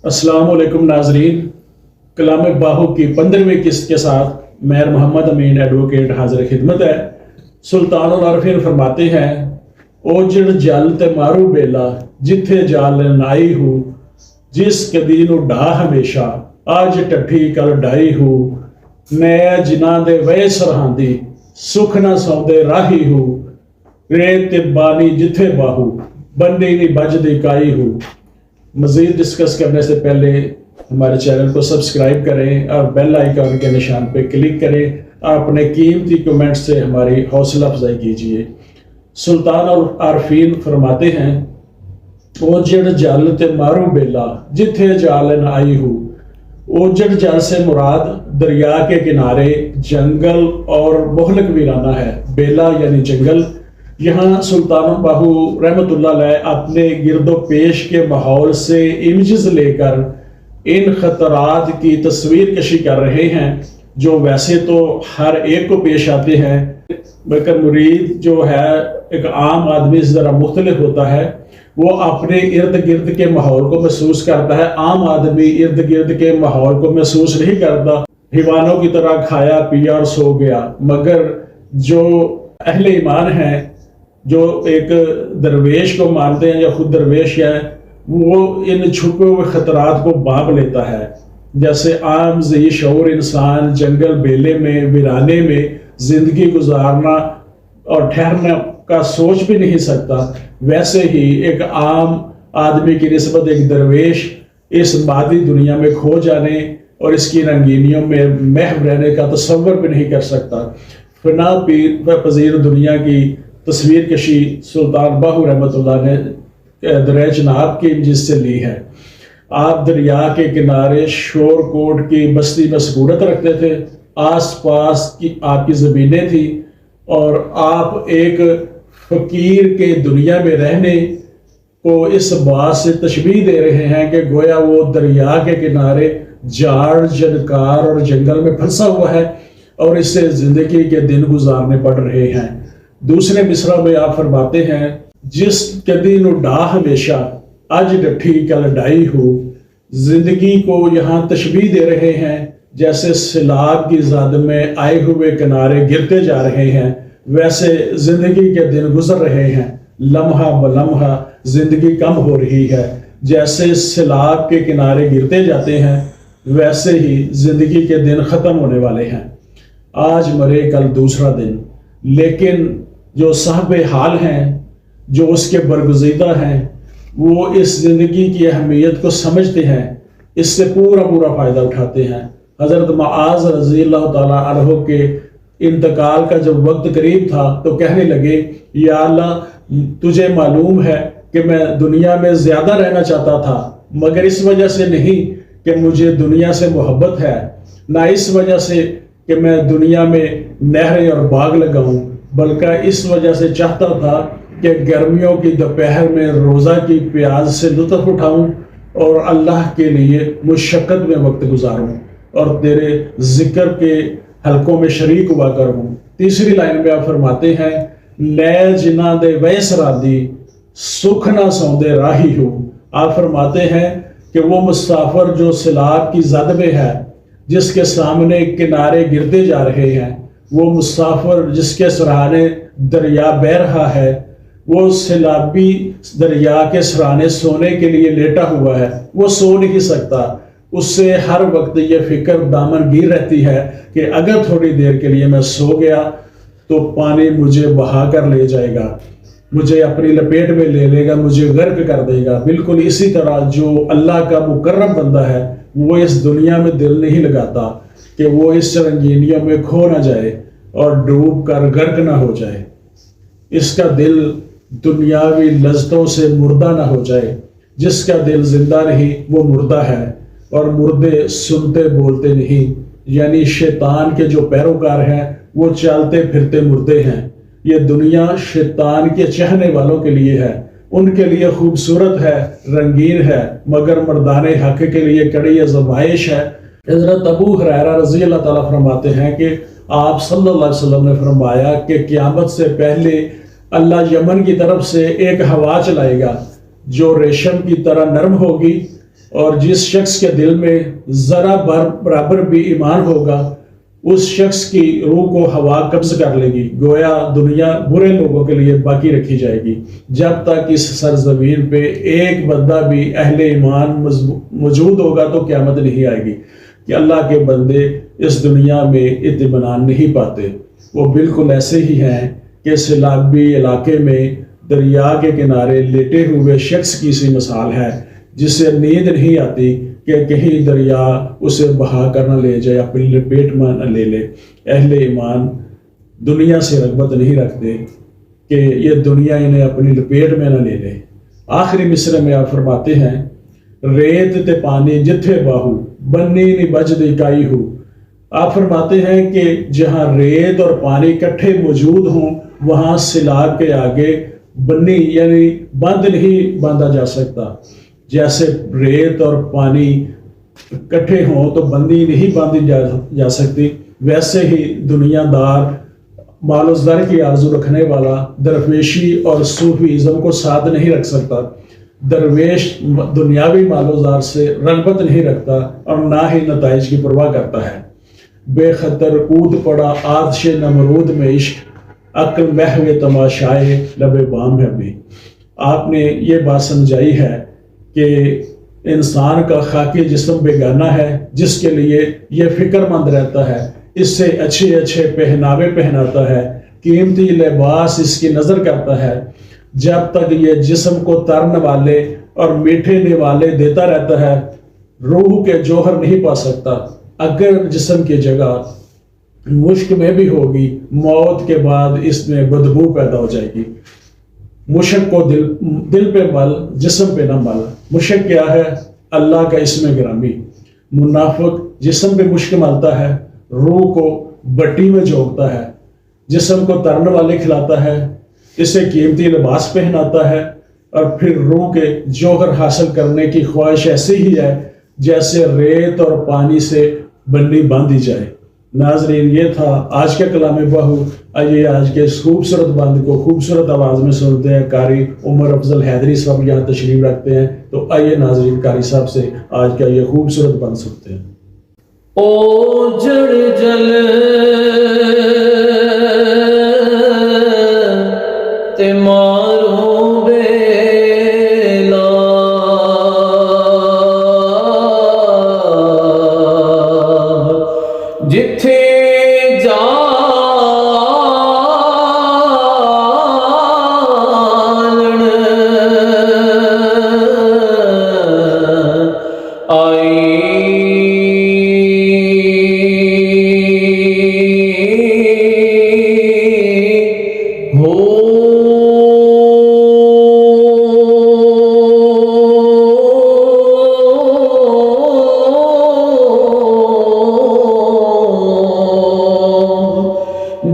السلام علیکم ناظرین، کلام باہو کی 15ویں قسط کے ساتھ میر محمد امین ایڈوکیٹ حاضر خدمت ہے۔ سلطان العارفین فرماتے ہیں، اوجڑ جل تے مارو بیلا جتھے جال نائی ہو، جس کدی نو ڈھا ہمیشہ آج ٹٹھی کل ڈائی ہو، نیا جناں دے وے سرہاندی سکھ نہ سوندے راہی ہو، ریت بانی جتھے باہو بنڈی نی بج دی کائی ہو۔ مزید ڈسکس کرنے سے پہلے ہمارے چینل کو سبسکرائب کریں اور بیل آئیکن کے نشان پہ کلک کریں اور اپنے قیمتی کمنٹ سے ہماری حوصلہ افزائی کیجیے۔ سلطان العارفین فرماتے ہیں، اوجڑ جل تے مارو بیلا جتھے جال نہ آئی ہو۔ اوجڑ جل سے مراد دریا کے کنارے جنگل اور مہلک ویرانہ ہے۔ بیلا یعنی جنگل۔ یہاں سلطان باہو رحمۃ اللہ علیہ اپنے گرد و پیش کے ماحول سے امیجز لے کر ان خطرات کی تصویر کشی کر رہے ہیں جو ویسے تو ہر ایک کو پیش آتے ہیں، مگر مرید جو ہے ایک عام آدمی سے ذرا مختلف ہوتا ہے، وہ اپنے ارد گرد کے ماحول کو محسوس کرتا ہے۔ عام آدمی ارد گرد کے ماحول کو محسوس نہیں کرتا، حیوانوں کی طرح کھایا پیا اور سو گیا، مگر جو اہل ایمان ہیں، جو ایک درویش کو مانتے ہیں یا خود درویش ہے، وہ ان چھپے ہوئے خطرات کو بانپ لیتا ہے۔ جیسے عام ذی شعور انسان جنگل بیلے میں ویرانے میں زندگی گزارنا اور ٹھہرنا کا سوچ بھی نہیں سکتا، ویسے ہی ایک عام آدمی کی نسبت ایک درویش اس مادی دنیا میں کھو جانے اور اس کی رنگینیوں میں محو رہنے کا تصور بھی نہیں کر سکتا۔ فنا پذیر دنیا کی تصویر کشی سلطان باہو رحمۃ اللہ نے دریا چناب کی جس سے لی ہے۔ آپ دریا کے کنارے شور کوٹ کی بستی میں سکونت رکھتے تھے، آس پاس کی آپ کی زمینیں تھی، اور آپ ایک فقیر کے دنیا میں رہنے کو اس بات سے تشبیہ دے رہے ہیں کہ گویا وہ دریا کے کنارے جھاڑ جنکار اور جنگل میں پھنسا ہوا ہے اور اس سے زندگی کے دن گزارنے پڑ رہے ہیں۔ دوسرے مصرع میں آپ فرماتے ہیں، جس کدی نو ڈھا ہمیشہ اج ڈٹھی کل ڈائی ہو۔ زندگی کو یہاں تشبیہ دے رہے ہیں جیسے سیلاب کی زد میں آئے ہوئے کنارے گرتے جا رہے ہیں، ویسے زندگی کے دن گزر رہے ہیں، لمحہ بلمحہ زندگی کم ہو رہی ہے۔ جیسے سیلاب کے کنارے گرتے جاتے ہیں، ویسے ہی زندگی کے دن ختم ہونے والے ہیں۔ آج مرے کل دوسرا دن۔ لیکن جو صاحب حال ہیں، جو اس کے برگزیدہ ہیں، وہ اس زندگی کی اہمیت کو سمجھتے ہیں، اس سے پورا فائدہ اٹھاتے ہیں۔ حضرت معاذ رضی اللہ تعالیٰ عنہ کے انتقال کا جب وقت قریب تھا تو کہنے لگے، یا اللہ تجھے معلوم ہے کہ میں دنیا میں زیادہ رہنا چاہتا تھا، مگر اس وجہ سے نہیں کہ مجھے دنیا سے محبت ہے، نہ اس وجہ سے کہ میں دنیا میں نہریں اور باغ لگاؤں، بلکہ اس وجہ سے چاہتا تھا کہ گرمیوں کی دوپہر میں روزہ کی پیاز سے لطف اٹھاؤں اور اللہ کے لیے مشقت میں وقت گزاروں اور تیرے ذکر کے حلقوں میں شریک ہوا کروں۔ تیسری لائن میں آپ فرماتے ہیں، نئے جناں دے وے سرادی سکھ نہ سوندے راہی ہو۔ آپ فرماتے ہیں کہ وہ مسافر جو سیلاب کی زد میں ہے، جس کے سامنے کنارے گرتے جا رہے ہیں، وہ مسافر جس کے سرانے دریا بہہ رہا ہے، وہ سیلابی دریا کے سرانے سونے کے لیے لیٹا ہوا ہے، وہ سو نہیں سکتا۔ اس سے ہر وقت یہ فکر دامن گیر رہتی ہے کہ اگر تھوڑی دیر کے لیے میں سو گیا تو پانی مجھے بہا کر لے جائے گا، مجھے اپنی لپیٹ میں لے لے گا، مجھے غرق کر دے گا۔ بالکل اسی طرح جو اللہ کا مکرم بندہ ہے، وہ اس دنیا میں دل نہیں لگاتا کہ وہ اس رنگینیوں میں کھو نہ جائے اور ڈوب کر غرق نہ ہو جائے، اس کا دل دنیاوی لذتوں سے مردہ نہ ہو جائے۔ جس کا دل زندہ نہیں وہ مردہ ہے، اور مردے سنتے بولتے نہیں، یعنی شیطان کے جو پیروکار ہیں وہ چلتے پھرتے مردے ہیں۔ یہ دنیا شیطان کے چاہنے والوں کے لیے ہے، ان کے لیے خوبصورت ہے، رنگین ہے، مگر مردان حق کے لیے کڑی آزمائش ہے۔ حضرت ابو ہریرہ رضی اللہ تعالیٰ فرماتے ہیں کہ آپ صلی اللہ علیہ وسلم نے فرمایا کہ قیامت سے پہلے اللہ یمن کی طرف سے ایک ہوا چلائے گا جو ریشم کی طرح نرم ہوگی، اور جس شخص کے دل میں ذرا برابر بھی ایمان ہوگا اس شخص کی روح کو ہوا قبض کر لے گی، گویا دنیا برے لوگوں کے لیے باقی رکھی جائے گی جب تک اس سرزمین پہ ایک بندہ بھی اہل ایمان موجود ہوگا تو قیامت نہیں آئے گی۔ کہ اللہ کے بندے اس دنیا میں اطمینان نہیں پاتے، وہ بالکل ایسے ہی ہیں کہ سیلابی علاقے میں دریا کے کنارے لیٹے ہوئے شخص کی سی مثال ہے جسے نیند نہیں آتی کہ کہیں دریا اسے بہا کر نہ لے جائے، اپنی لپیٹ میں نہ لے لے۔ اہل ایمان دنیا سے رغبت نہیں رکھتے کہ یہ دنیا انہیں اپنی لپیٹ میں نہ لے لے۔ آخری مصرع میں آپ فرماتے ہیں، ریت تے پانی جتھے باہو بنی نی بجد اکائی ہو۔ آپ فرماتے ہیں کہ جہاں ریت اور پانی اکٹھے موجود ہوں وہاں سیلاب کے آگے بنی یعنی بند نہیں باندھا جا سکتا۔ جیسے ریت اور پانی اکٹھے ہوں تو بندی نہیں باندھی جا سکتی، ویسے ہی دنیا دار مال و زر کی آرزو رکھنے والا درویشی اور صوفیزم کو ساتھ نہیں رکھ سکتا۔ درویش دنیاوی مال و زر سے رغبت نہیں رکھتا اور نہ ہی نتائج کی پرواہ کرتا ہے۔ بے خطر کود پڑا آتش نمرود میں عشق، عقل محو تماشائے لب بام ہے بھی۔ آپ نے یہ بات سمجھائی ہے کہ انسان کا خاکی جسم بیگانہ ہے جس کے لیے یہ فکر مند رہتا ہے، اس سے اچھے اچھے پہناوے پہناتا ہے، قیمتی لباس اس کی نظر کرتا ہے۔ جب تک یہ جسم کو ترن والے اور میٹھے نوالے دیتا رہتا ہے روح کے جوہر نہیں پا سکتا۔ اگر جسم کی جگہ مشک میں بھی ہوگی موت کے بعد اس میں بدبو پیدا ہو جائے گی۔ مشک کو دل پہ مل جسم پہ نہ مل۔ مشک کیا ہے؟ اللہ کا اسم گرامی۔ منافق جسم پہ مشک ملتا ہے، روح کو بٹی میں جھونکتا ہے، جسم کو ترن والے کھلاتا ہے، اسے قیمتی لباس پہناتا ہے، اور پھر روح کے جوہر حاصل کرنے کی خواہش ایسی ہی ہے جیسے ریت اور پانی سے بنی باندھی جائے۔ ناظرین، یہ تھا آج کا کلام باہو۔ آئیے آج کے اس خوبصورت بند کو خوبصورت آواز میں سنتے ہیں۔ قاری عمر افضل حیدری صاحب یہاں تشریف رکھتے ہیں، تو آئیے ناظرین قاری صاحب سے آج کا یہ خوبصورت بند سنتے ہیں۔ او جڑ جل تے مارو بیلا، جتھے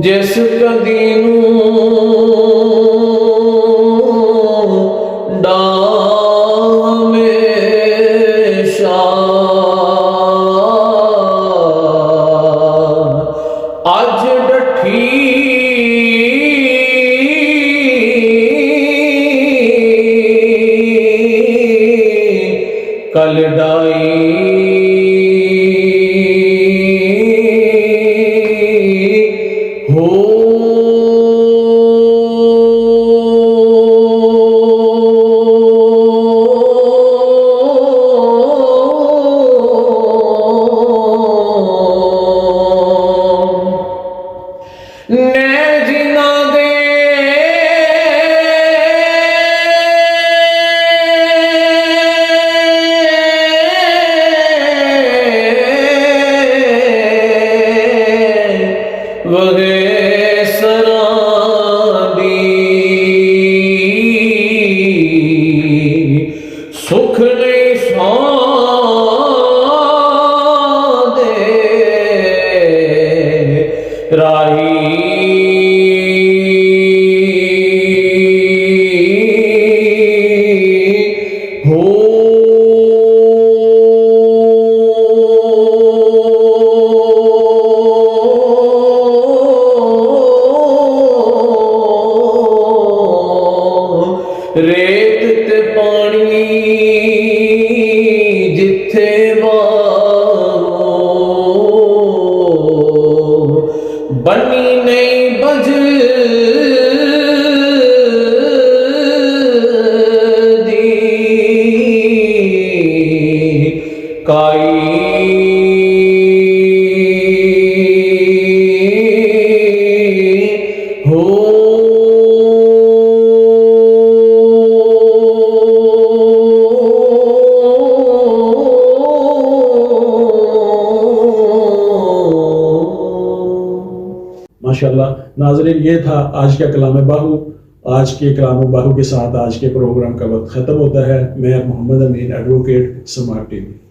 جس کدی ڈام اج ڈٹھی کل ڈائی سکھ نہیں دے راہی ہو بنی نہیں بج دی کائی ہو ماشاءاللہ ناظرین، یہ تھا آج کا کلام باہو۔ آج کے کلام باہو کے ساتھ آج کے پروگرام کا وقت ختم ہوتا ہے۔ میں محمد امین، ایڈوکیٹ، سمارٹ ٹی وی۔